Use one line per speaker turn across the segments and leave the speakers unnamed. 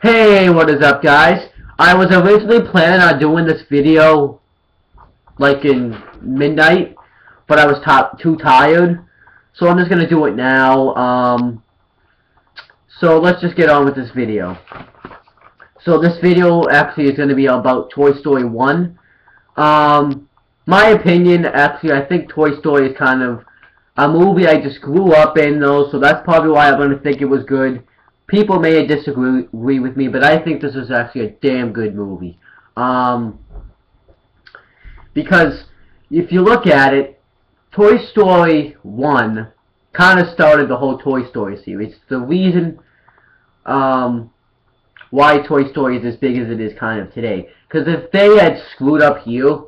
Hey, what is up, guys? I was originally planning on doing this video like in midnight, but I was too tired, so I'm just gonna do it now. So let's just get on with this video. So this video actually is gonna be about Toy Story 1. My opinion, actually, I think Toy Story is kind of a movie I just grew up in, though, so that's probably why I'm gonna think it was good. People may disagree with me, but I think this is actually a damn good movie. Because if you look at it, Toy Story 1 kind of started the whole Toy Story series. The reason why Toy Story is as big as it is kind of today. Because if they had screwed up here,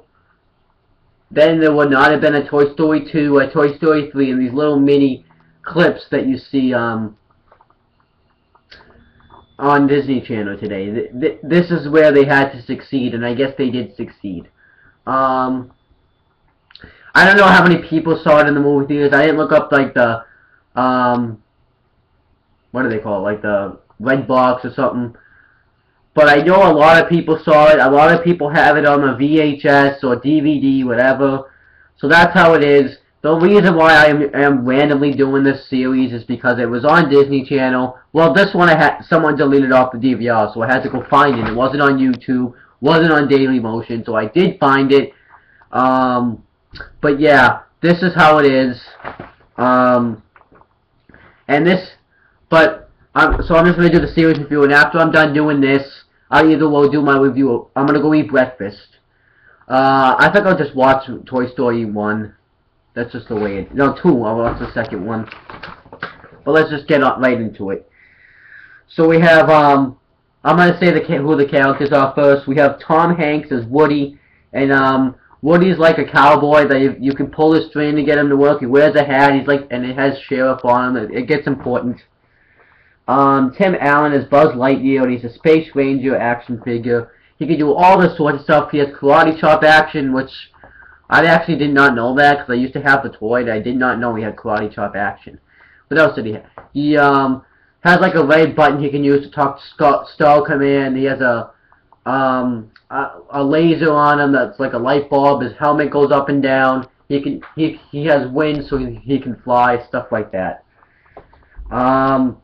then there would not have been a Toy Story 2, a Toy Story 3, and these little mini clips that you see on Disney Channel today. This is where they had to succeed, and I guess they did succeed. I don't know how many people saw it in the movie theaters. I didn't look up like the what do they call it, like the red box or something. But I know a lot of people saw it. A lot of people have it on a VHS or DVD, whatever. So that's how it is. The reason why I am randomly doing this series is because it was on Disney Channel. Well, this one someone deleted off the DVR, so I had to go find it. It wasn't on YouTube, wasn't on Dailymotion, so I did find it. But yeah, this is how it is. So I'm just gonna do the series review, and after I'm done doing this, I either will do my review. I'm gonna go eat breakfast. I think I'll just watch Toy Story 1. That's just the way it... No, 2. I'll watch the second one. But let's just get right into it. So we have, I'm going to say who the characters are first. We have Tom Hanks as Woody. And, Woody's like a cowboy that you can pull his string to get him to work. He wears a hat. He's like... And it has sheriff on him. It gets important. Tim Allen is Buzz Lightyear. And he's a Space Ranger action figure. He can do all this sort of stuff. He has karate chop action, which... I actually did not know that, because I used to have the toy, and I did not know he had karate chop action. What else did he have? He has like a red button he can use to talk to Star Command. He has a laser on him that's like a light bulb. His helmet goes up and down. He has wings so he can fly, stuff like that. John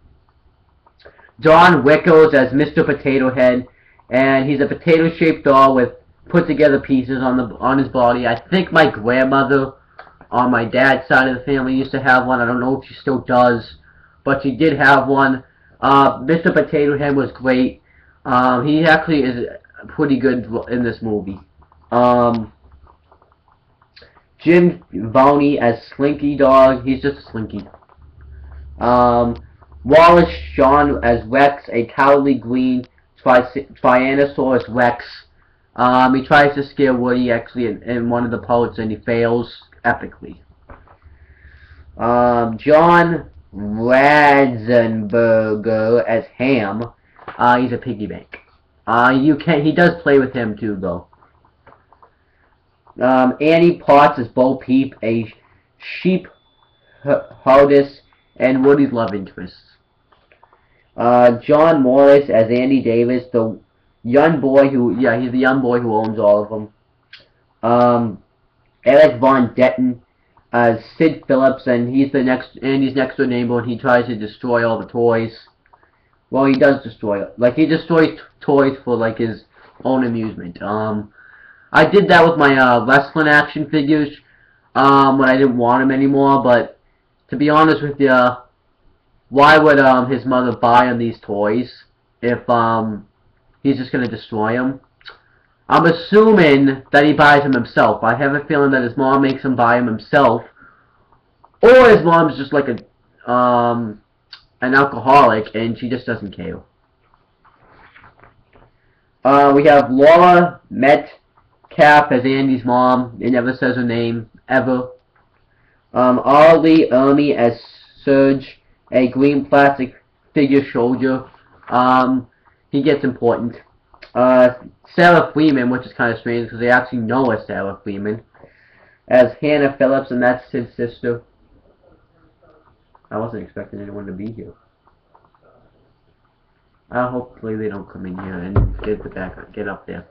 Wickles as Mr. Potato Head, and he's a potato-shaped doll with put together pieces on his body. I think my grandmother on my dad's side of the family used to have one. I don't know if she still does, but she did have one. Mr. Potato Head was great. He actually is pretty good in this movie. Jim Varney as Slinky Dog. He's just a Slinky. Wallace Shawn as Rex, a cowardly green Tyrannosaurus Rex. He tries to scare Woody actually in one of the parts, and he fails epically. John Ratzenberger as Ham. He's a piggy bank. He does play with him too, though. Annie Potts as Bo Peep, a sheep hostess and Woody's love interest. John Morris as Andy Davis, the young boy he's the young boy who owns all of them. Eric Von Detten as Sid Phillips, and he's Andy's next door neighbor, and he tries to destroy all the toys. Well, he does destroy it. Like, he destroys toys for, like, his own amusement. I did that with my, wrestling action figures, when I didn't want them anymore, but, to be honest with you, why would, his mother buy him these toys if, he's just going to destroy them? I'm assuming that he buys them himself. I have a feeling that his mom makes him buy them himself. Or his mom's just like an alcoholic and she just doesn't care. We have Laura Metcalf as Andy's mom. It never says her name, ever. Arlie Ermy as Surge, a green plastic figure soldier. He gets important. Sarah Freeman, which is kind of strange because they actually know a Sarah Freeman, as Hannah Phillips, and that's his sister. I wasn't expecting anyone to be here. Hopefully they don't come in here and get up there.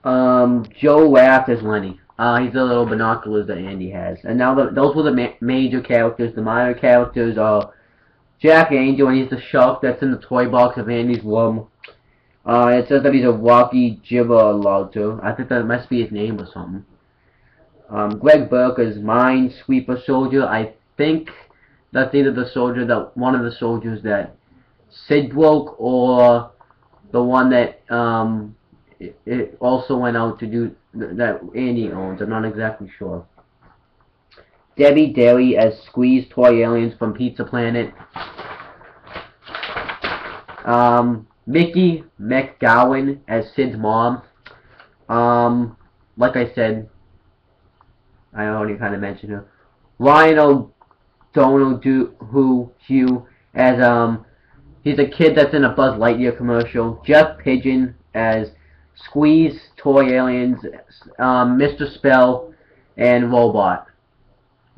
Joe laughed as Lenny. He's the little binoculars that Andy has. And now those were the major characters. The minor characters are Jack Angel, and he's the shark that's in the toy box of Andy's room. It says that he's a Rocky Gibraltar. I think that must be his name or something. Greg Burke is Minesweeper Soldier. I think that's either one of the soldiers that Sid broke, or the one that it also went out to do that Andy owns. I'm not exactly sure. Debbie Derry as Squeeze Toy Aliens from Pizza Planet. Mickey McGowan as Sid's mom. Like I said, I already kind of mentioned her. Ryan O'Donoghue as he's a kid that's in a Buzz Lightyear commercial. Jeff Pigeon as Squeeze Toy Aliens, Mr. Spell, and Robot.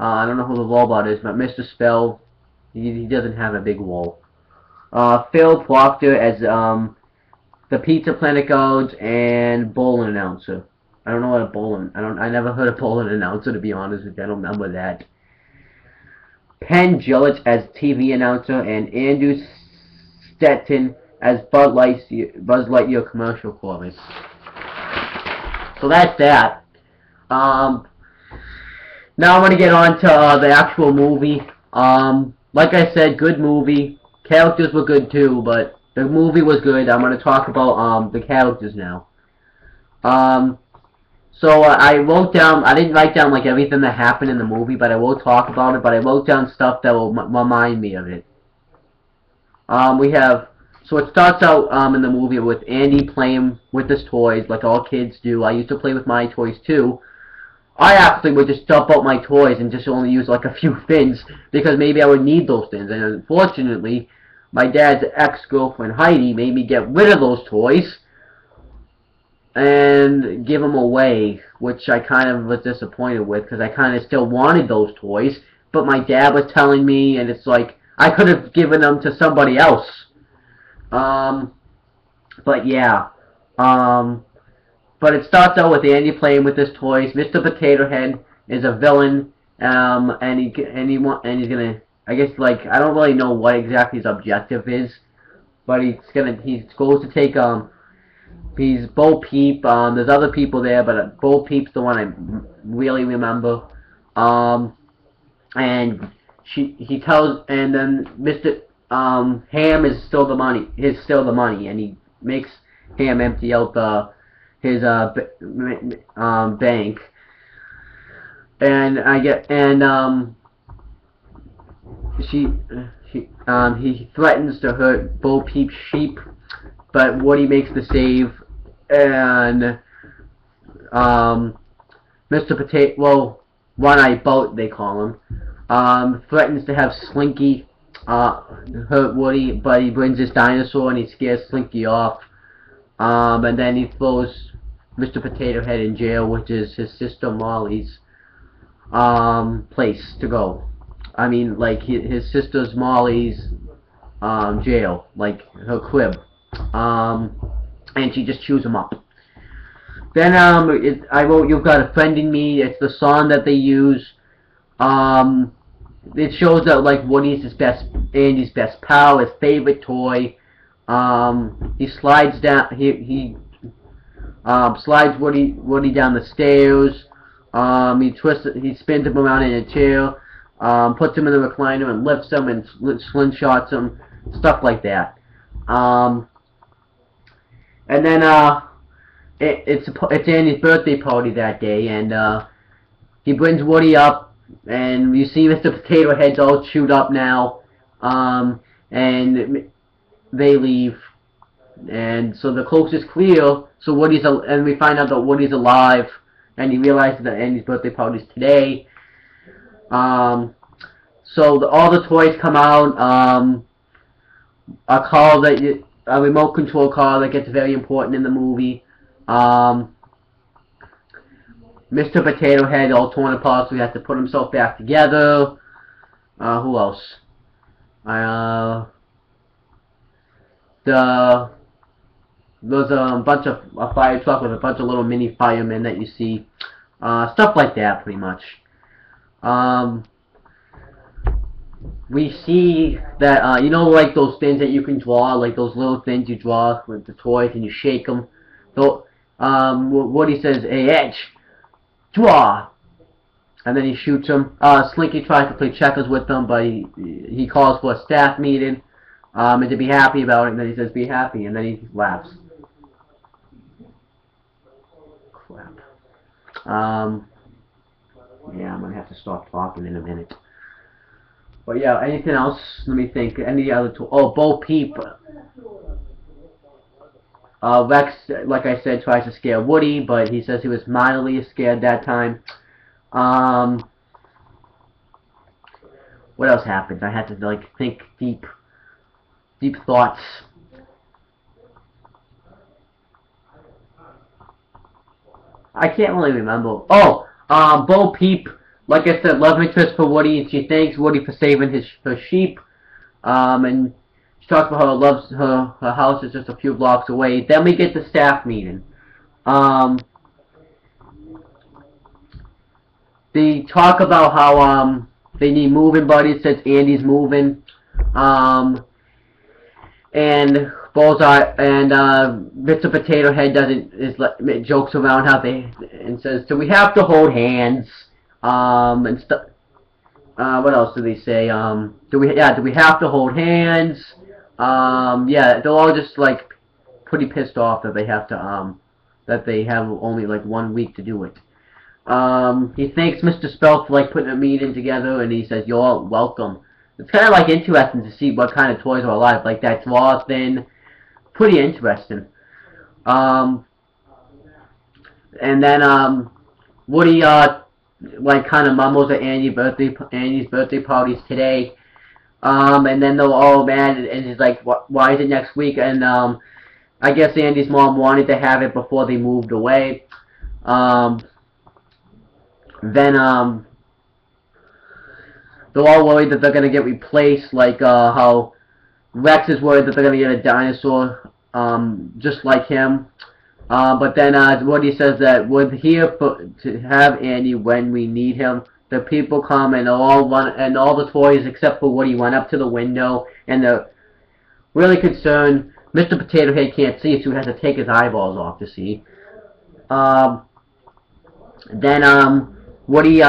I don't know who the robot is, but Mr. Spell, he doesn't have a big role. Phil Proctor as the Pizza Planet guards and bowling announcer. I don't know what a bowling. I never heard of bowling announcer, to be honest with you. I don't remember that. Penn Jillett as TV announcer, and Andrew Stetson as Buzz Lightyear commercial chorus. So that's that. Now I'm going to get on to the actual movie. Like I said, good movie. Characters were good too, but the movie was good. I'm going to talk about the characters now. So I wrote down, I didn't write down like everything that happened in the movie, but I will talk about it, but I wrote down stuff that will remind me of it. So it starts out in the movie with Andy playing with his toys, like all kids do. I used to play with my toys too. I actually would just dump out my toys and just only use like a few fins, because maybe I would need those fins. And unfortunately, my dad's ex-girlfriend Heidi made me get rid of those toys and give them away, which I kind of was disappointed with, because I kind of still wanted those toys, but my dad was telling me, and it's like, I could have given them to somebody else. But yeah, but it starts out with Andy playing with his toys. Mr. Potato Head is a villain, and he's gonna, I guess, like, I don't really know what exactly his objective is, but he goes to take, he's Bo Peep. There's other people there, but Bo Peep's the one I really remember. And he tells, and then Mr. Ham is still the money, and he makes Ham empty out his bank. And he threatens to hurt Bo Peep's sheep, but Woody makes the save, and Mr. Potato, well, One-Eyed Boat they call him, threatens to have Slinky hurt Woody, but he brings his dinosaur and he scares Slinky off, and then he throws Mr. Potato Head in jail, which is his sister Molly's place to go. I mean, like, his sister's Molly's jail, like her crib, and she just chews him up. Then I wrote "You've Got a Friend in Me." It's the song that they use. It shows that, like, Woody's Andy's best pal, his favorite toy. He slides down. He slides Woody down the stairs. He spins him around in a chair. Puts him in the recliner and lifts him and slingshots him, stuff like that. And then it's Andy's birthday party that day, and he brings Woody up. And you see Mr. Potato Head's all chewed up now, and they leave, and so the coast is clear. So and we find out that Woody's alive, and he realizes that Andy's birthday party's today. So all the toys come out. A remote control car that gets very important in the movie. Mr. Potato Head all torn apart, so he has to put himself back together. Who else? there's a bunch of a fire truck with a bunch of little mini firemen that you see, stuff like that, pretty much. We see that you know, like those things that you can draw, like those little things you draw with the toys and you shake them. So Woody says, "Hey, Edge, draw," and then he shoots him. Slinky tries to play checkers with them, but he calls for a staff meeting, and to be happy about it, and then he says, "Be happy," and then he laughs. Crap. Yeah, I'm gonna have to stop talking in a minute. But yeah, anything else? Let me think. Any other tool? Oh, Bo Peep. Rex, like I said, tries to scare Woody, but he says he was mildly scared that time. What else happened? I had to like think deep thoughts. I can't really remember. Oh, Bo Peep, like I said, love interest for Woody, and she thanks Woody for saving her sheep. And she talks about how her house is just a few blocks away. Then we get the staff meeting. They talk about how they need moving buddies since Andy's moving. And Bullseye and Mr. Potato Head jokes around how and says, "Do we have to hold hands?" And stuff. What else do they say? Do we have to hold hands? Yeah, they're all just like pretty pissed off that they have to that they have only like 1 week to do it. He thanks Mr. Spell for like putting a meeting together, and he says, "You're all welcome." It's kind of like interesting to see what kind of toys are alive, like that draw thing. Pretty interesting. And then Woody like kind of mumbles at Andy's birthday parties today. And then they're all mad, and he's like, "Why is it next week?" And I guess Andy's mom wanted to have it before they moved away. Then they're all worried that they're gonna get replaced, like how Rex is worried that they're gonna get a dinosaur, just like him. But then Woody says that we're here to have Andy when we need him. The people come and all the toys except for Woody run up to the window, and they're really concerned. Mr. Potato Head can't see, so he has to take his eyeballs off to see. Then Woody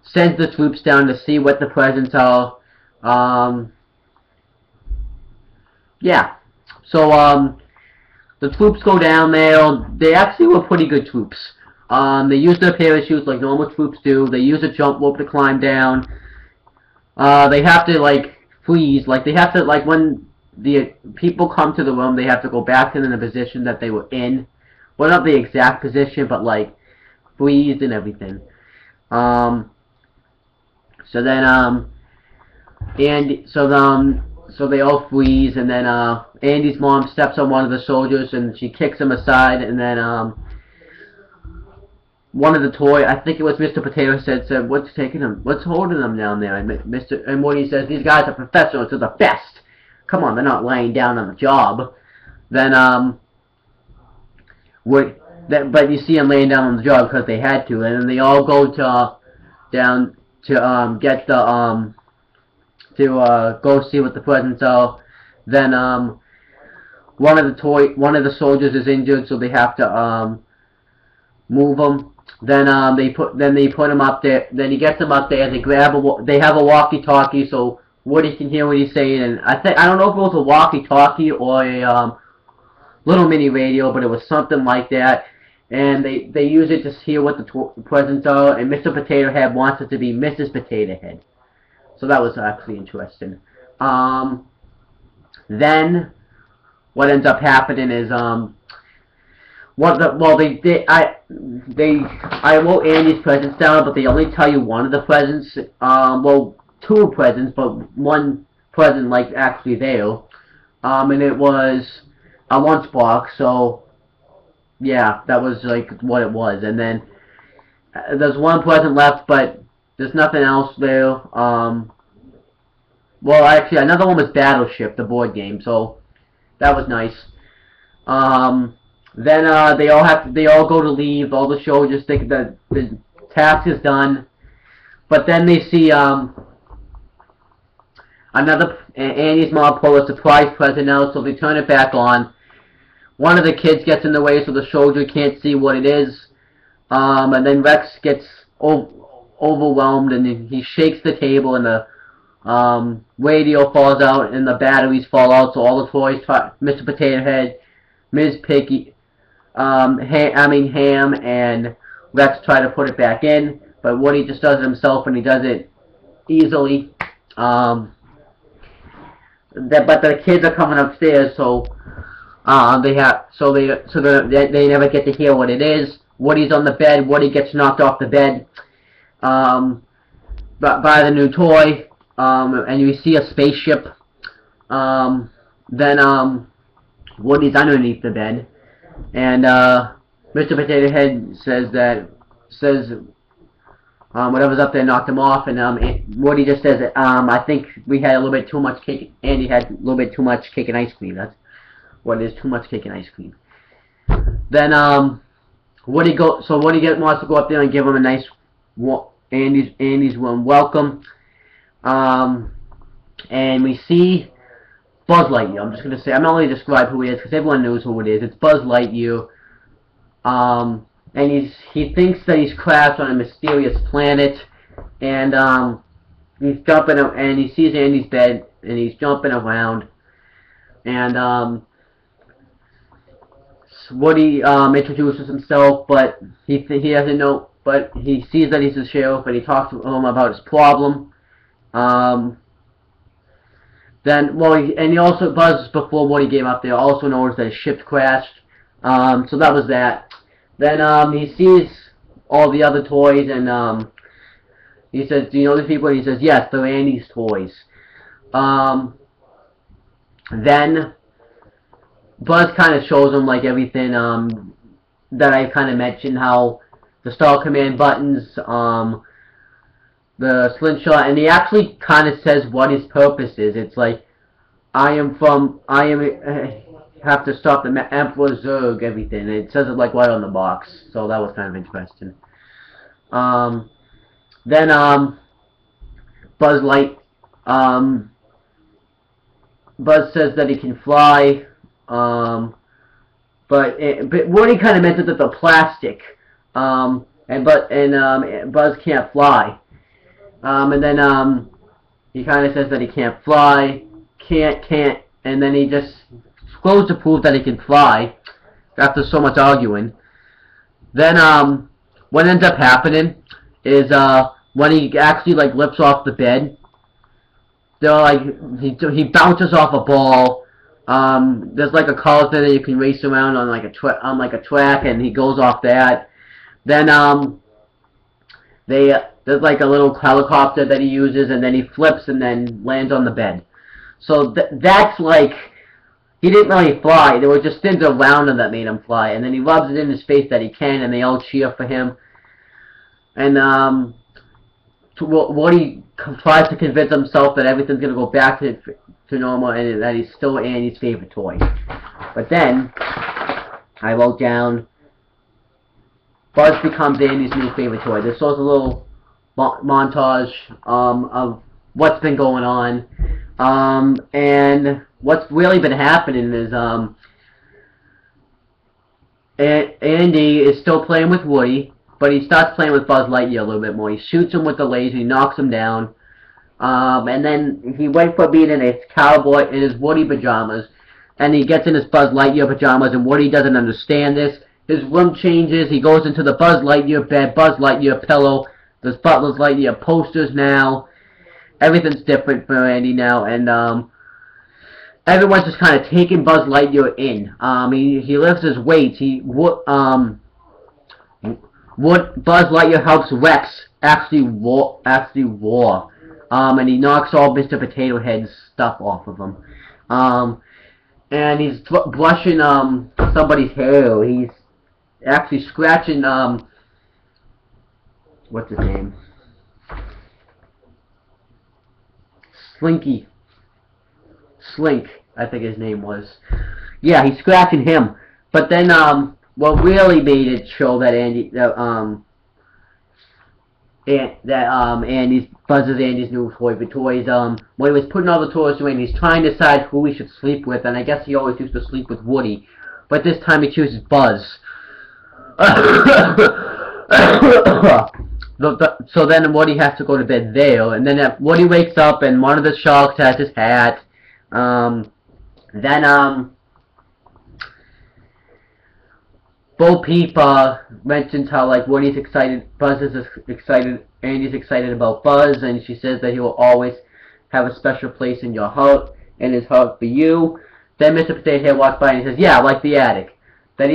sends the troops down to see what the presents are. Yeah. So the troops go down there. They actually were pretty good troops. They use their parachutes like normal troops do. They use a jump rope to climb down. They have to like freeze. Like they have to, like, when the people come to the room, they have to go back to the position that they were in. Well, not the exact position, but like freeze and everything. So then so they all freeze, and then Andy's mom steps on one of the soldiers and she kicks him aside, and then one of the I think it was Mr. Potato said, "What's taking him? What's holding them down there?" And Woody says, "These guys are professionals, they're the best. Come on, they're not laying down on the job." Then but you see them laying down on the job because they had to, and then they all go down to get the go see what the presents are. Then one of the soldiers is injured, so they have to move him. Then they put him up there. Then he gets him up there. They have a walkie-talkie, so Woody can hear what he's saying. And I don't know if it was a walkie-talkie or a little mini radio, but it was something like that. And they use it to hear what the presents are. And Mr. Potato Head wants it to be Mrs. Potato Head. So that was actually interesting. Then what ends up happening is I wrote Andy's presents down, but they only tell you one of the presents. Well, two presents, but one present like actually there. And it was a lunchbox. So yeah, that was like what it was. And then there's one present left, but there's nothing else there. Well, actually, another one was Battleship, the board game. So That was nice. Then they all go to leave. All the soldiers think that the task is done, but then they see Andy's mom pull a surprise present out, so they turn it back on. One of the kids gets in the way, so the soldier can't see what it is. And then Rex gets overwhelmed, and he shakes the table, and the radio falls out, and the batteries fall out, so all the toys, Mr. Potato Head, Ms. Piggy, Ham, and Rex try to put it back in, but Woody just does it himself, and he does it easily. But the kids are coming upstairs, so they never get to hear what it is. Woody's on the bed. Woody gets knocked off the bed by the new toy, and you see a spaceship. Then Woody's underneath the bed, and Mr. Potato Head says whatever's up there knocked him off, and Woody just says, I think we had a little bit too much cake. Andy had a little bit too much cake and ice cream. That's what it is, too much cake and ice cream. Then Woody wants to go up there and give him a nice Andy's warm welcome. And we see Buzz Lightyear. I'm just gonna say, I'm not going to describe who he is because everyone knows who it is. It's Buzz Lightyear. And he thinks that he's crashed on a mysterious planet, and he's jumping, and he sees Andy's bed, and he's jumping around, and Woody introduces himself, but he doesn't know, but he sees that he's the sheriff, and he talks to him about his problem. He also, Buzz, before Woody came up there, also noticed that his ship crashed, so that was that. Then he sees all the other toys, and he says, "Do you know these people?" And he says, "Yes, they're Andy's toys." Then Buzz kind of shows him like everything that I kind of mentioned, how the Star Command buttons, the slingshot, and he actually kind of says what his purpose is. It's like, have to stop the Emperor Zurg, everything. It says it like right on the box, so that was kind of interesting. Then Buzz says that he can fly, but Woody kind of meant that the plastic, and Buzz can't fly, and then he kind of says that he can't fly, can't, and then he just goes to prove that he can fly after so much arguing. Then what ends up happening is when he actually like lifts off the bed, they're like he bounces off a ball. There's like a car that you can race around on like a track, and he goes off that. Then there's like a little helicopter that he uses, and then he flips and then lands on the bed. So that's like, he didn't really fly. There were just things around him that made him fly. And then he rubs it in his face that he can, and they all cheer for him. And Woody tries to convince himself that everything's going to go back to normal, and that he's still Andy's favorite toy. But then, I wrote down, Buzz becomes Andy's new favorite toy. This was a little montage of what's been going on. And what's really been happening is Andy is still playing with Woody, but he starts playing with Buzz Lightyear a little bit more. He shoots him with the laser, he knocks him down, and then he went for being in his cowboy, in his Woody pajamas, and he gets in his Buzz Lightyear pajamas, and Woody doesn't understand this. His room changes, he goes into the Buzz Lightyear bed, Buzz Lightyear pillow, there's Buzz Lightyear posters now. Everything's different for Andy now, and everyone's just kind of taking Buzz Lightyear in. He lifts his weights. Buzz Lightyear helps Rex actually war, and he knocks all Mr. Potato Head's stuff off of him. And he's brushing somebody's hair. He's actually scratching what's his name? Slink. I think his name was. Yeah, he's scratching him. But then, what really made it show that Buzz is Andy's new favorite toys. When he was putting all the toys away, and he's trying to decide who he should sleep with, and I guess he always used to sleep with Woody, but this time he chooses Buzz. So then Woody has to go to bed there, and then Woody wakes up, and one of the sharks has his hat. Bo Peep mentions how like Woody's excited, Buzz is excited, Andy's excited about Buzz, and she says that he will always have a special place in your heart, in his heart for you. Then Mr. Potato Head walks by and he says, "Yeah, like the attic." Then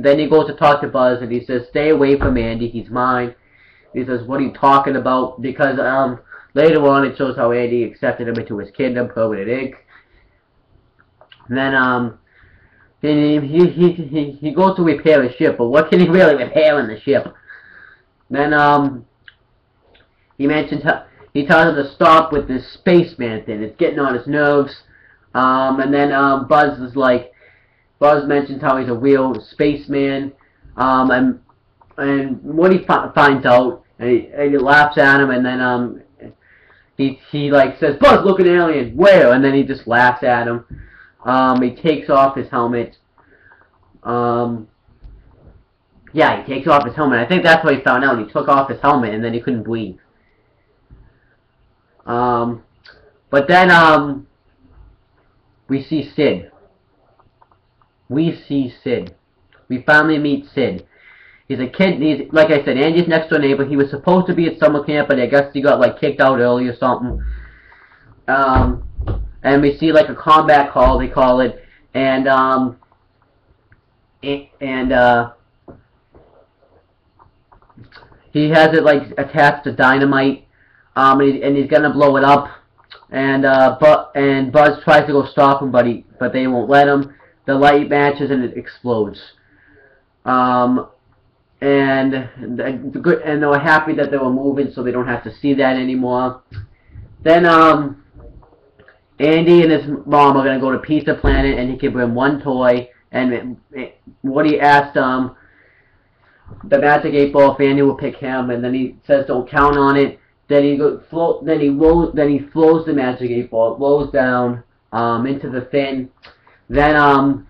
then he goes to talk to Buzz and he says, "Stay away from Andy, he's mine." He says, "What are you talking about?" Because later on it shows how Andy accepted him into his kingdom, Permanent Inc. And then he goes to repair his ship, but what can he really repair in the ship? Then he mentions how he tells him to stop with this spaceman thing. It's getting on his nerves. And then Buzz mentions how he's a real spaceman. And Woody finds out, and he laughs at him, and then he like says, "Buzz, look an alien, where?" And then he just laughs at him. He takes off his helmet. Yeah, he takes off his helmet. I think that's what he found out. He took off his helmet, and then he couldn't breathe. But then, we see Sid. We finally meet Sid. He's a kid. He's, like I said, Andy's next door neighbor. He was supposed to be at summer camp, but I guess he got, like, kicked out early or something. And we see, like, a combat call, they call it. And he has it, like, attached to dynamite. And he's gonna blow it up. And Buzz tries to go stop him, but they won't let him. The light matches and it explodes. And they're happy that they were moving, so they don't have to see that anymore. Then Andy and his mom are gonna go to Pizza Planet, and he can bring one toy. And Woody asked the Magic 8 Ball if Andy will pick him, and then he says don't count on it. Then he flows the Magic 8 Ball. It rolls down into the fin. Then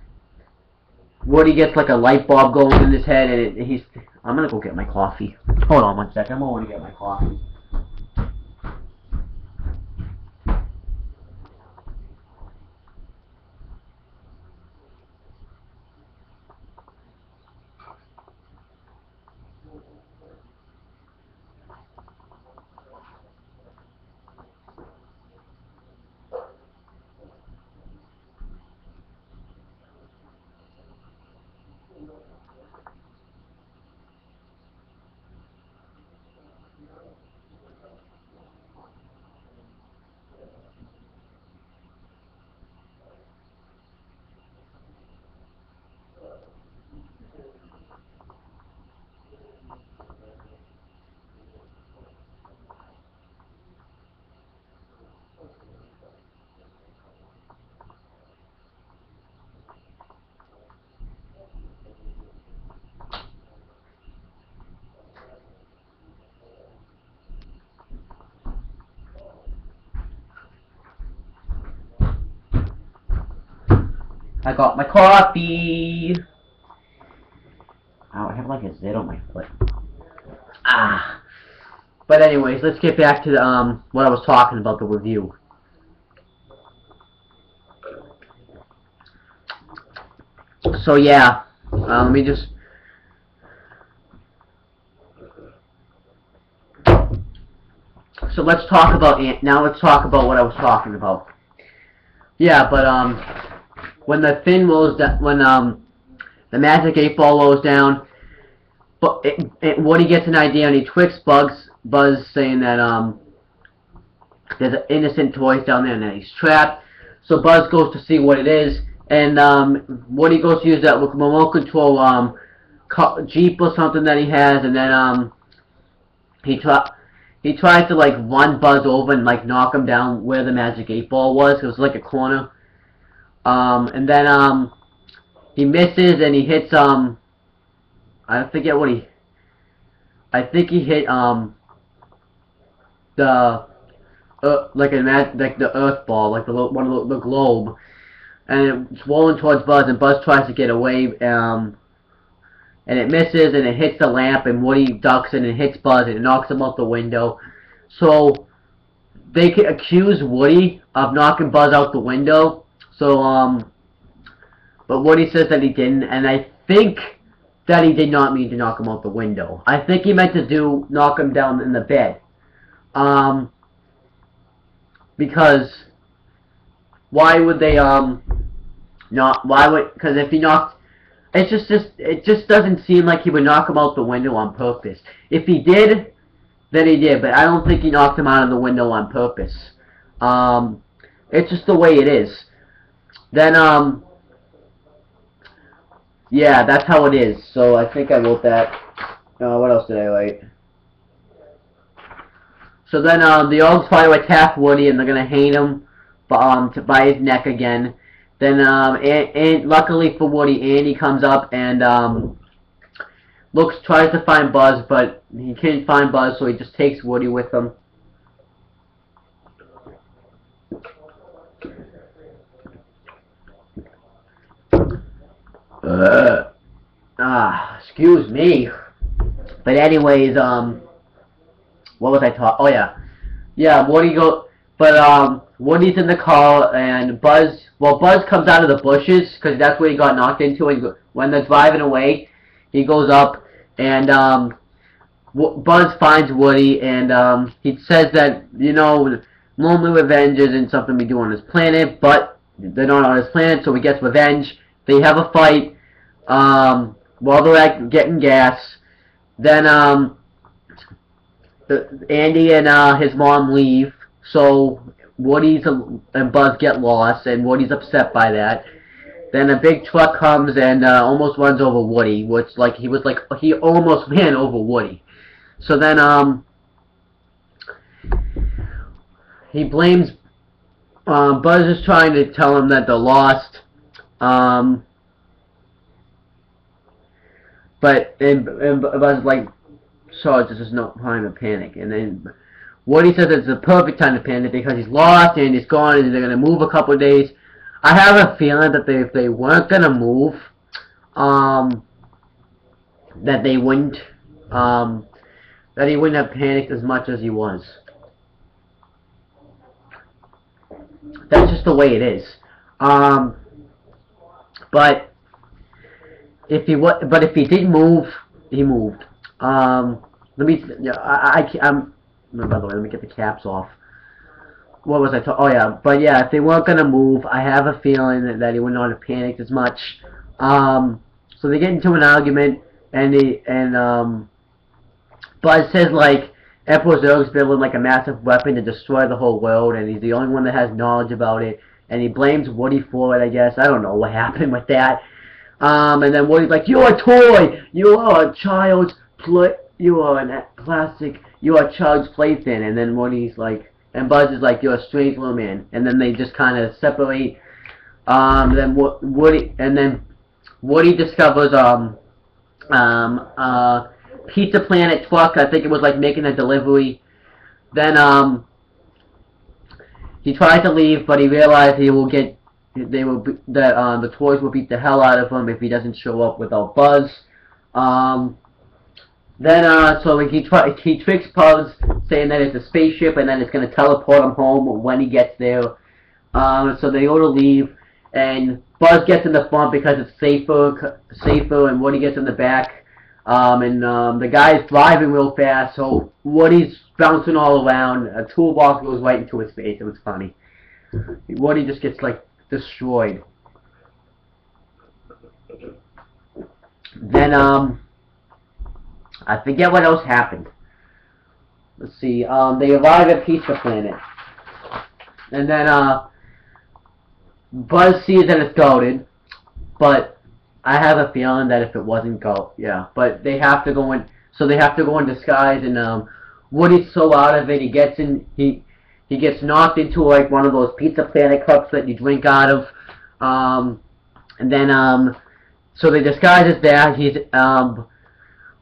Woody gets like a light bulb going in his head, and I'm gonna go get my coffee. Hold on one second. I'm going to get my coffee. I got my coffee. Oh, I have like a zit on my foot. But anyways, let's get back to the, what I was talking about, the review. So yeah, let me just... So let's talk about, now let's talk about what I was talking about. Yeah, but when the fin rolls down, when the Magic 8 Ball rolls down, but Woody gets an idea and he tricks Buzz saying that there's an innocent toy down there and that he's trapped. So Buzz goes to see what it is, and Woody goes to use that remote control Jeep or something that he has, and then he tries to like run Buzz over and like knock him down where the Magic 8 Ball was. It was like a corner. And then he misses and he hits I forget what I think he hit the like the Earth ball, like the globe, and it's rolling towards Buzz, and Buzz tries to get away, and it misses, and it hits the lamp, and Woody ducks and it hits Buzz, and it knocks him out the window. So they can accuse Woody of knocking Buzz out the window. So but Woody says that he didn't, and I think that he did not mean to knock him out the window. I think he meant to knock him down in the bed. Because why would they because if he knocked, it just doesn't seem like he would knock him out the window on purpose. If he did, then he did, but I don't think he knocked him out of the window on purpose. It's just the way it is. Then yeah, that's how it is. So I think I wrote that. What else did I write? So then the Ogs try to attack Woody, and they're gonna hang him by his neck again. Then and luckily for Woody, Andy comes up and tries to find Buzz, but he can't find Buzz, so he just takes Woody with him. Excuse me. But anyways, what was I talking? Oh yeah, Woody Woody's in the car, and Buzz comes out of the bushes, because that's where he got knocked into, and when they're driving away, he goes up, and Buzz finds Woody, and he says that, normally revenge isn't something we do on this planet, but they're not on this planet, so he gets revenge. They have a fight, while they're getting gas. Then Andy and his mom leave, so Woody's and Buzz get lost, and Woody's upset by that. Then a big truck comes and almost runs over Woody, which he almost ran over Woody. So then he blames Buzz is trying to tell him that they're lost. But Buzz is like, Sarge, this is no time to panic. And then Woody says it's the perfect time to panic because he's lost and he's gone and they're going to move a couple of days. I have a feeling that if they weren't going to move, that they wouldn't, that he wouldn't have panicked as much as he was. That's just the way it is. But if he did move, he moved. By the way, let me get the caps off. What was I talking? Oh yeah, but yeah, if they weren't gonna move, I have a feeling that he would not have panicked as much. So they get into an argument, and Buzz says like Emperor Zurg's building like a massive weapon to destroy the whole world, and he's the only one that has knowledge about it, and he blames Woody for it. I guess I don't know what happened with that. And then Woody's like, "You're a toy. You are a child's play. You are a classic. You are a child's plaything." And then Woody's like, and Buzz is like, "You're a strange little man." And then they just kind of separate. Then Woody discovers Pizza Planet truck. I think it was like making a delivery. Then he tries to leave, but he realized the toys will beat the hell out of him if he doesn't show up without Buzz. So he tricks Buzz, saying that it's a spaceship and then it's going to teleport him home when he gets there. So they go to leave, and Buzz gets in the front because it's safer, and Woody gets in the back. The guy's driving real fast, so Woody's bouncing all around. A toolbox goes right into his face. It was funny. Woody just gets like destroyed. Then I forget what else happened. Let's see. They arrive at Pizza Planet, and then Buzz sees that it's guarded, but I have a feeling that if it wasn't but they have to go in. So they have to go in disguise, and Woody's so out of it, he gets knocked into like one of those Pizza Planet cups that you drink out of. And then so they disguise as that.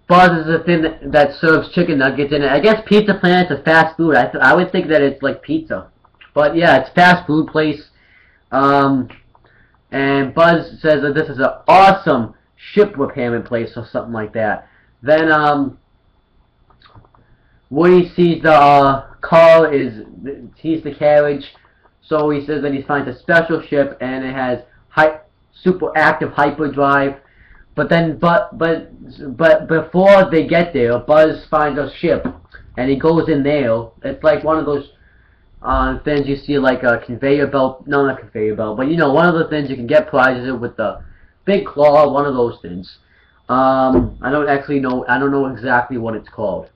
Buzz is a thing that serves chicken nuggets in it. I guess Pizza Planet's a fast food. I would think that it's like pizza, but yeah, it's fast food place. And Buzz says that this is an awesome ship repairment place or something like that. Then Woody sees the car sees the carriage, so he says that he finds a special ship and it has super active hyperdrive. But then, but before they get there, Buzz finds a ship and he goes in there. It's like one of those things you see, like a conveyor belt. No, not conveyor belt, but you know, one of the things you can get prizes with the big claw. One of those things. I don't actually know. I don't know exactly what it's called.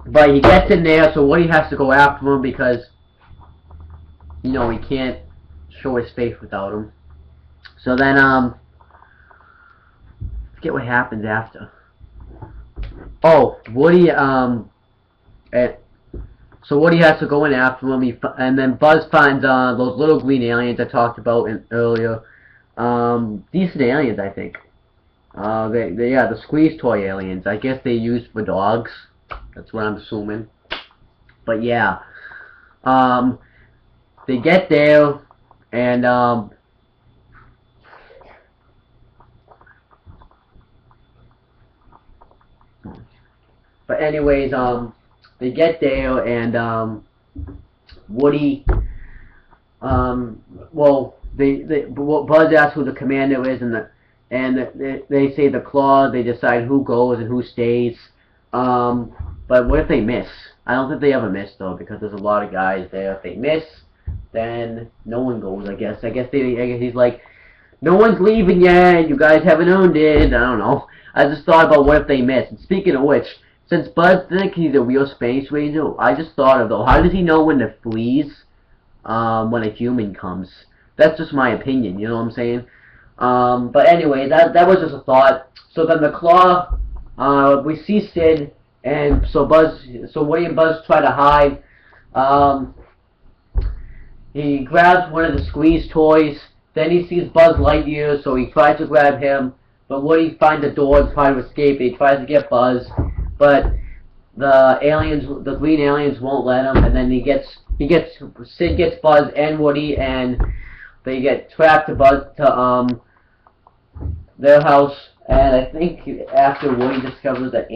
But he gets in there, so Woody has to go after him because, you know, he can't show his face without him. So then, forget what happens after. Oh, Woody, so Woody has to go in after him, and then Buzz finds, those little green aliens I talked about earlier. Decent aliens, I think. Yeah, the squeeze toy aliens. I guess they used for dogs. That's what I'm assuming. But yeah. They get there, and, but anyways, they get there, and, Woody, well, Buzz asks who the commander is, and they say the Claw. They decide who goes and who stays. But what if they miss? I don't think they ever miss, though, because there's a lot of guys there. If they miss, then no one goes, I guess. I guess he's like, no one's leaving yet, you guys haven't earned it. I don't know. I just thought about what if they miss. And speaking of which, since Buzz thinks he's a real space ranger, I just thought of, though, how does he know when to freeze when a human comes? That's just my opinion, you know what I'm saying? But anyway, that was just a thought. So then the Claw, we see Sid, and so Woody and Buzz try to hide. He grabs one of the squeeze toys. Then he sees Buzz Lightyear, so he tries to grab him. But Woody finds a door to try to escape. He tries to get Buzz, but the green aliens won't let him. And then Sid gets Buzz and Woody, and they get trapped to their house. And I think after Woody discovers that.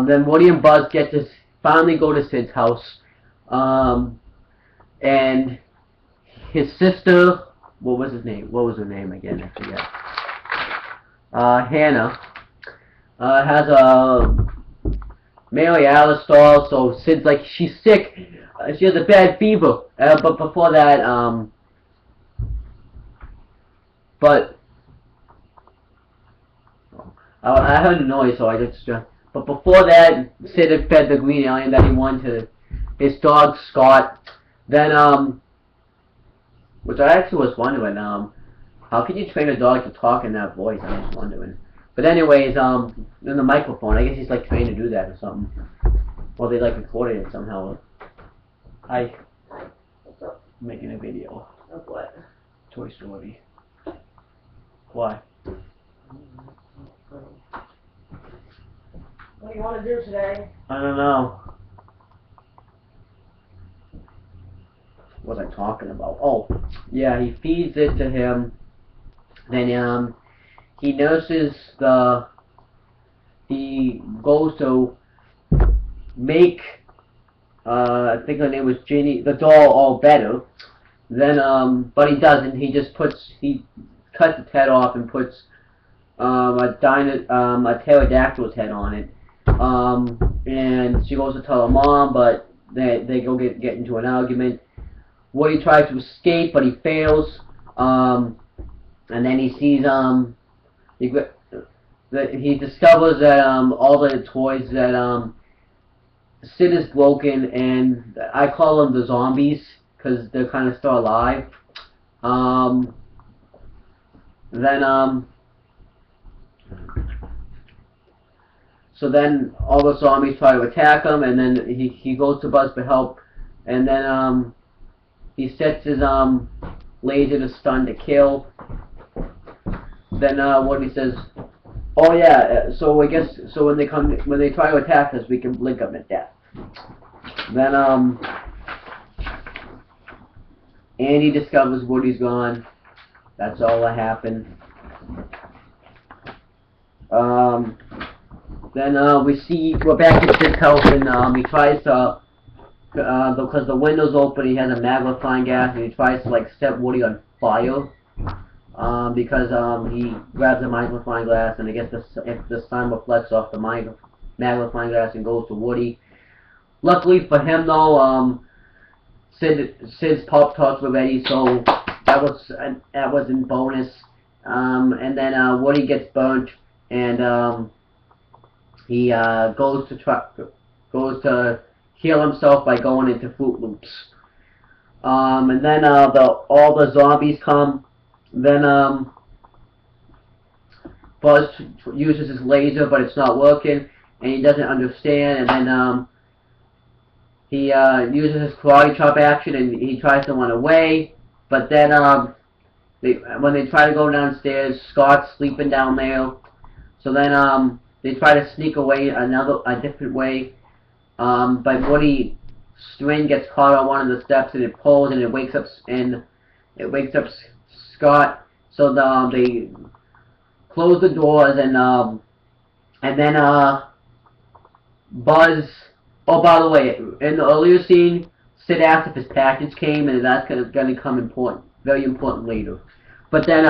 Then Woody and Buzz finally go to Sid's house, and his sister, what was her name again? I forget. Hannah, has a Mary Alice doll, so Sid's like, she's sick, she has a bad fever, but before that, I heard a noise, so I just, but before that, Sid had fed the green alien that he wanted to his dog, Scott. Then, which I actually was wondering, how can you train a dog to talk in that voice? I was wondering. But anyways, in the microphone, I guess he's like trained to do that or something. Or they like recorded it somehow. What's up? Making a video. Of what? Toy Story. Why?
What do you want to do today?
I don't know. What was I talking about? Oh, yeah, he feeds it to him. Then, he nurses he goes to make, I think her name was Ginny, the doll all better. Then, but he doesn't. He cuts its head off and puts, a pterodactyl's head on it. And she goes to tell her mom, but they go get into an argument. Woody tries to escape, but he fails. And then he sees, he discovers that, all the toys that, Sid is broken, and I call them the zombies, because they're kind of still alive. So then all the zombies try to attack him, and then he goes to Buzz for help, and then he sets his laser to stun to kill. Then what he says, oh yeah, so I guess so when they try to attack us, we can blink them to death. Then Andy discovers Woody's gone. That's all that happened. Then we're back at Sid's house, and he tries to, because the window's open, he has a magnifying glass, and he tries to like set Woody on fire. Because he grabs a magnifying glass, and I guess if the sun reflects off the magnifying glass and goes to Woody. Luckily for him, though, Sid's pop tarts were ready, so that was in bonus. And then Woody gets burnt, and he goes to heal himself by going into Fruit Loops. And then all the zombies come. Then Buzz uses his laser, but it's not working, and he doesn't understand. And then he uses his karate chop action, and he tries to run away. But then when they try to go downstairs, Scott's sleeping down there. So then they try to sneak away a different way. But Woody's string gets caught on one of the steps, and it pulls, and it wakes up Scott. So they close the doors, and then Buzz. Oh, by the way, in the earlier scene, Sid asked if his package came, and that's going to come very important later. But then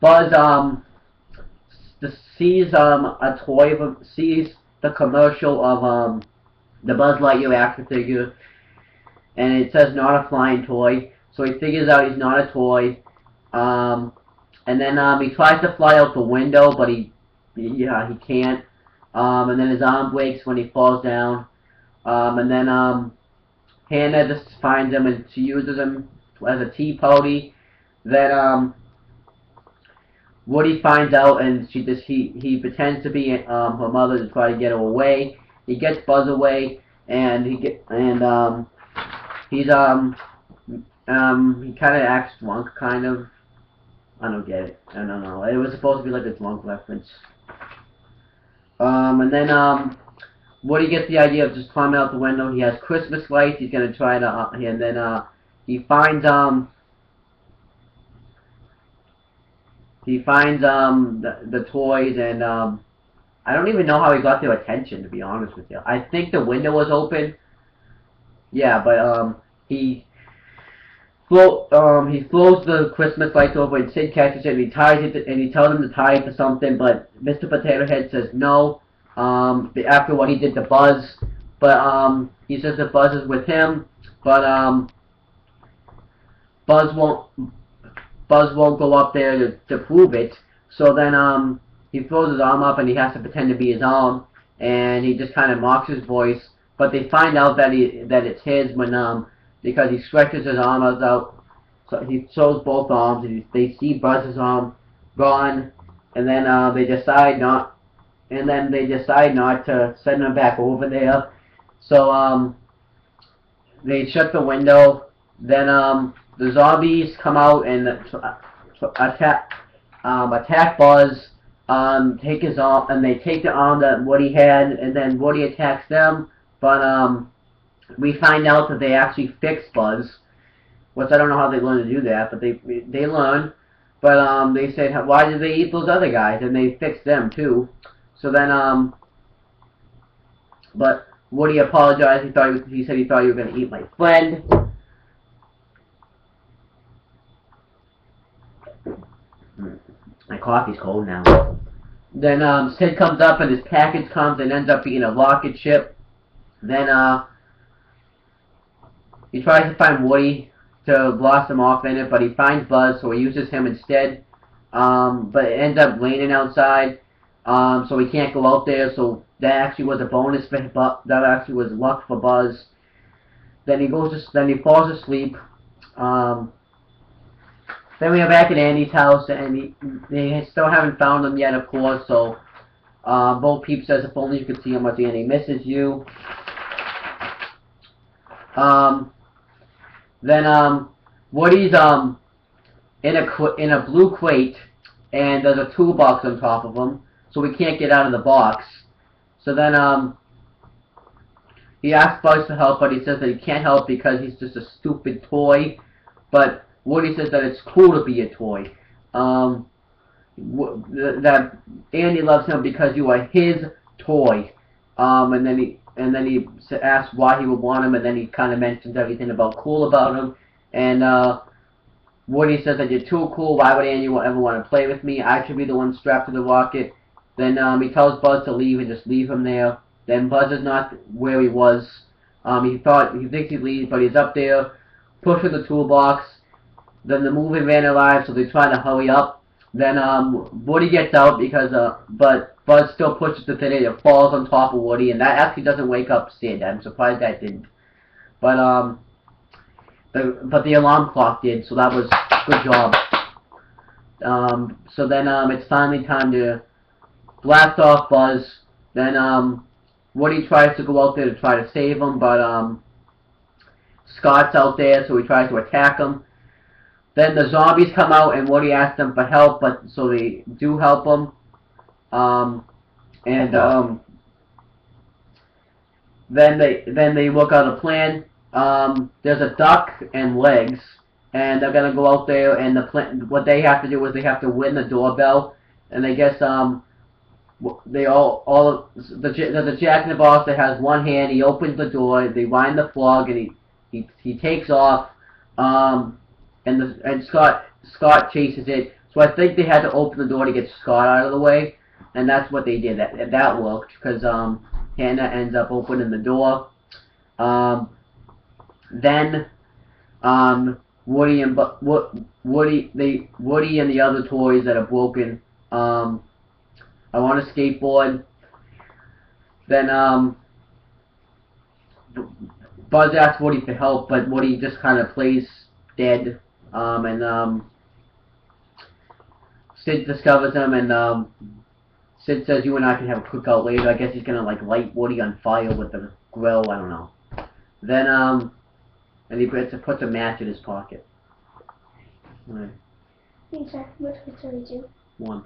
Buzz sees a toy sees the commercial of the Buzz Lightyear action figure, and it says not a flying toy. So he figures out he's not a toy, and then he tries to fly out the window, but he can't. And then his arm breaks when he falls down. And then Hannah just finds him, and she uses him as a tea party. Then Woody finds out, and he pretends to be her mother to try to get her away. He gets Buzz away, and he kind of acts drunk, kind of. I don't get it. I don't know. It was supposed to be like a drunk reference. And then Woody gets the idea of just climbing out the window. He has Christmas lights. He's gonna try to, and then he finds the toys, and I don't even know how he got their attention, to be honest with you. I think the window was open. Yeah, but he throws the Christmas lights over, and Sid catches it, and he ties it, and he tells him to tie it to something, but Mr. Potato Head says no, after what he did to Buzz, but he says that Buzz is with him, but Buzz won't go up there to prove it, so then he throws his arm up, and he has to pretend to be his arm, and he just kind of mocks his voice, but they find out that it's his when because he stretches his arm out, so he shows both arms, and they see Buzz's arm gone, and then they decide not to send him back over there. So they shut the window. Then the zombies come out and attack Buzz. Take his arm, and they take the arm that Woody had, and then Woody attacks them. But we find out that they actually fixed Buzz, which I don't know how they learned to do that, but they learn. But they said, why did they eat those other guys? And they fixed them too. So then but Woody apologized. He said he thought you were going to eat my friend. My coffee's cold now. Then Sid comes up, and his package comes and ends up being a rocket ship. Then he tries to find Woody to blossom off in it, but he finds Buzz, so he uses him instead. But it ends up raining outside, so he can't go out there. So that actually was a bonus for that actually was luck for Buzz. Then he falls asleep. Then we are back at Andy's house, and they still haven't found him yet, of course. So Bo Peep says, if only you could see how much Andy misses you. Then Woody's in a blue crate, and there's a toolbox on top of him, so we can't get out of the box. So then he asks Buzz to help, but he says that he can't help because he's just a stupid toy. But Woody says that it's cool to be a toy. That Andy loves him because you are his toy. And then he asks why he would want him, and then he kind of mentions everything about cool about him. And Woody says that you're too cool. Why would Andy ever want to play with me? I should be the one strapped to the rocket. Then he tells Buzz to leave and just leave him there. Then Buzz is not where he was. He thinks he'd leave, but he's up there pushing the toolbox. Then the moving van arrives, so they're trying to hurry up. Then Woody gets out because but Buzz still pushes the thing and it falls on top of Woody, and that actually doesn't wake up Sid. I'm surprised that didn't. But the alarm clock did, so that was good job. So then it's finally time to blast off Buzz. Then Woody tries to go out there to try to save him, but Scott's out there, so he tries to attack him. Then the zombies come out, and Woody asks them for help, but so they do help him. Then they work out a plan. There's a duck and legs, and they're gonna go out there, and what they have to do is they have to win the doorbell, and I guess there's a Jack in the Box that has one hand. He opens the door, they wind the plug, and he takes off. And Scott chases it. So I think they had to open the door to get Scott out of the way, and that's what they did. That worked because Hannah ends up opening the door. Then Woody and the other toys that are broken are on a skateboard. Then Buzz asks Woody for help, but Woody just kind of plays dead. Sid discovers him, and Sid says, "You and I can have a cookout later." I guess he's gonna like light Woody on fire with the grill. I don't know. Then and he puts a match in his pocket. Right.
Okay, which picture did you?
One.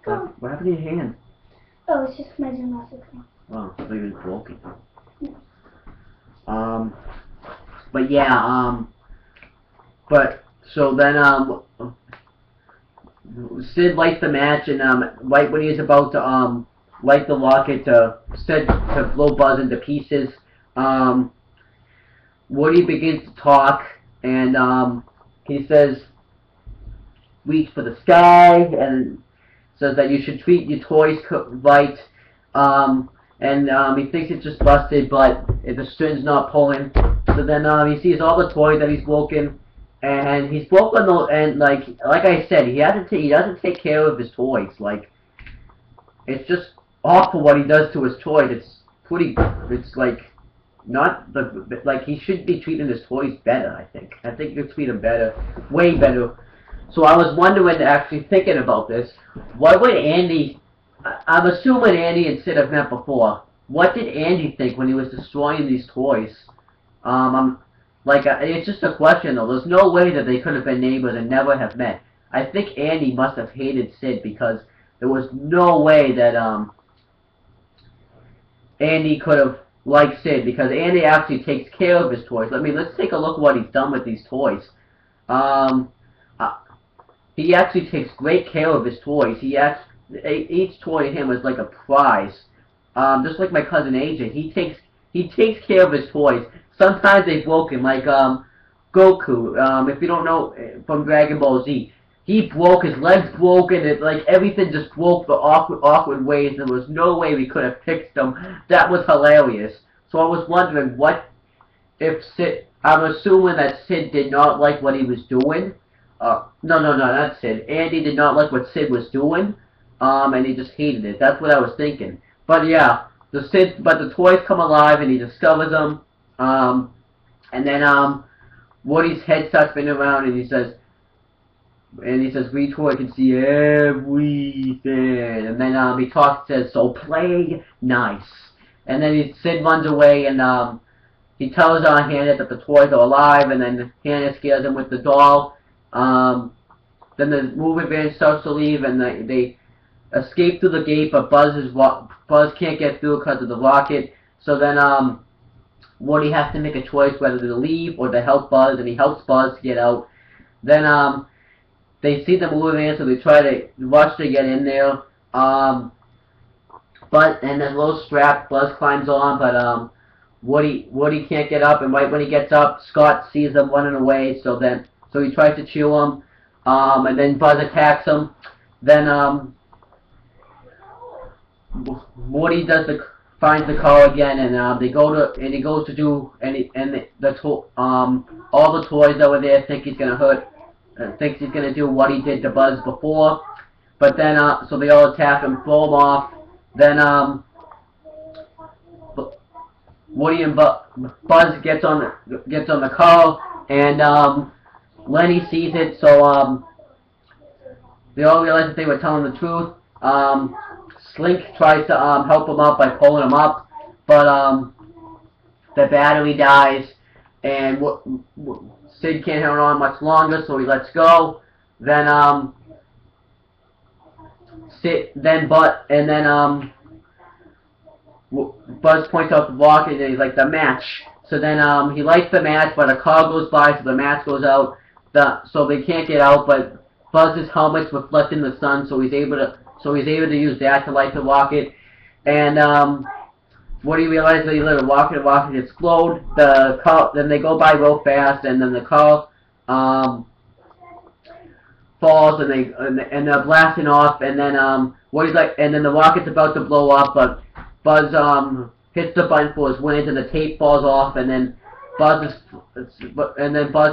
Go.
What happened to your hand?
Oh, it's just my gymnastics now.
Oh, I thought you were broken. But yeah, but so then Sid lights the match, and right when he's about to light the rocket to blow Buzz into pieces, Woody begins to talk, and he says, "Reach for the sky," and says that you should treat your toys right. And he thinks it's just busted, but the string's not pulling. So then he sees all the toys that he's broken, and he's broken. And like I said, he doesn't take care of his toys. Like, it's just awful what he does to his toys. It's like not like he should be treating his toys better. I think he could treat them better, way better. So I was wondering, actually thinking about this, what would Andy? I'm assuming Andy and Sid have met before. What did Andy think when he was destroying these toys? It's just a question though. There's no way that they could have been neighbors and never have met. I think Andy must have hated Sid because there was no way that Andy could have liked Sid, because Andy actually takes care of his toys. Let's take a look at what he's done with these toys. He actually takes great care of his toys. Each toy to him is like a prize. Just like my cousin AJ, he takes care of his toys. Sometimes they've broken, like Goku. If you don't know from Dragon Ball Z, he broke, his legs broke, and everything just broke for awkward ways. There was no way we could have fixed them. That was hilarious. So I was wondering, what if Sid? I'm assuming that Sid did not like what he was doing. No, not Sid. Andy did not like what Sid was doing. And he just hated it. That's what I was thinking. But yeah, the toys come alive, and he discovers them. And then Woody's head starts spinning around, and he says, and he says, "We toy can see everything." And then he talks, says, "So play nice." And then Sid runs away, and he tells Hannah that the toys are alive, and then Hannah scares him with the doll. Then the movie van starts to leave, and they escape through the gate, but Buzz can't get through because of the rocket. So then Woody has to make a choice whether to leave or to help Buzz, and he helps Buzz get out. Then they see the movie van, so they try to rush to get in there. And there's a little strap Buzz climbs on, but Woody can't get up, and right when he gets up, Scott sees them running away, so he tries to chew him, and then Buzz attacks him. Then Woody finds the car again, and he goes to do, all the toys that were there think he's gonna do what he did to Buzz before, but then so they all attack him, throw him off. Then Woody and Buzz gets on the car, and Lenny sees it, so they all realize that they were telling the truth. Slink tries to help him up by pulling him up, but the battery dies, and Sid can't hang on much longer, so he lets go. Then Buzz points out the rocket, and he's like, "The match." So then he lights the match, but a car goes by, so the match goes out. So they can't get out, but Buzz's helmet's reflecting the sun, so he's able to use that to light the rocket. And Woody realizes that he lit a rocket. The rocket explodes. Then they go by real fast, and then the car falls, and they're blasting off. And then Woody's like, and then the rocket's about to blow up, but Buzz hits the button for his wings, and the tape falls off, and then Buzz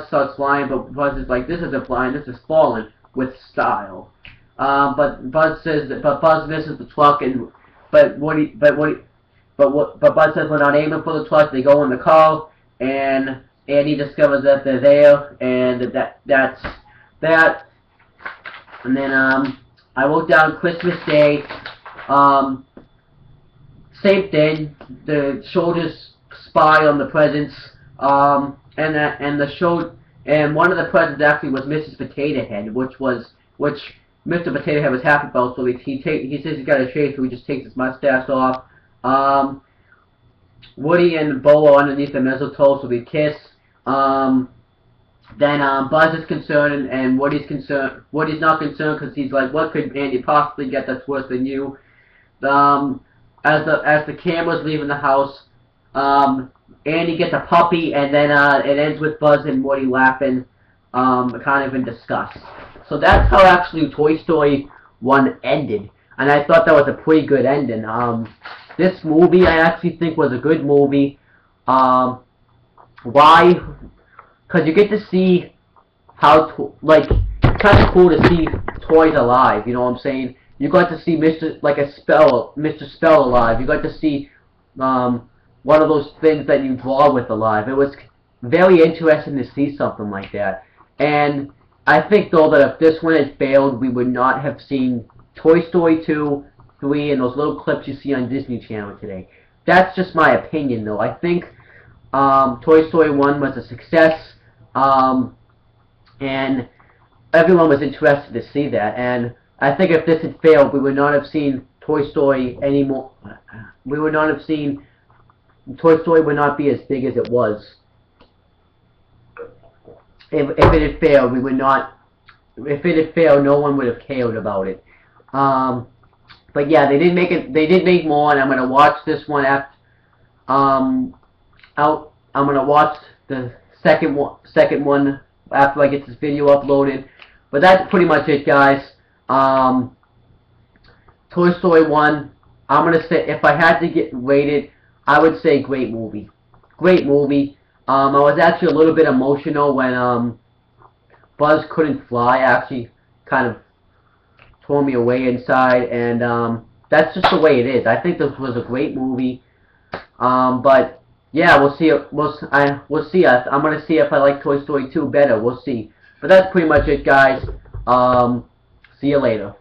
starts flying, but Buzz is like, "This isn't flying, this is falling with style." But Buzz misses the truck, but Buzz says, "We're not aiming for the truck." They go in the car, and Andy discovers that they're there, and that's that. And then I wrote down Christmas Day. Same thing. The soldiers spy on the presents, and one of the presents actually was Mrs. Potato Head, which Mr. Potato Head was happy about. So he says he's got a shave, so he just takes his mustache off. Woody and Bo are underneath the mistletoe, so they kiss. Then Buzz is concerned, and Woody's concerned. Woody's not concerned because he's like, "What could Andy possibly get that's worse than you?" As the camera's leaving the house, Andy gets a puppy, and then it ends with Buzz and Woody laughing, kind of in disgust. So that's how actually Toy Story 1 ended, and I thought that was a pretty good ending. This movie I actually think was a good movie. Why? Because you get to see how, kind of cool to see toys alive, you know what I'm saying? You got to see Mr. Spell alive. You got to see one of those things that you draw with alive. It was very interesting to see something like that. And I think, though, that if this one had failed, we would not have seen Toy Story 2, 3, and those little clips you see on Disney Channel today. That's just my opinion, though. I think Toy Story 1 was a success, and everyone was interested to see that. And I think if this had failed, we would not have seen Toy Story anymore. Toy Story would not be as big as it was. If it had failed, we would not. If it had failed, no one would have cared about it. But yeah, they did make it. They did make more, and I'm gonna watch this one after. I'm gonna watch the second one after I get this video uploaded. But that's pretty much it, guys. Toy Story 1, I'm gonna say, if I had to get rated, I would say great movie. Great movie. I was actually a little bit emotional when Buzz couldn't fly. Actually, kind of tore me away inside, and that's just the way it is. I think this was a great movie. But yeah, we'll see. We'll see. I'm gonna see if I like Toy Story 2 better. We'll see. But that's pretty much it, guys. See you later.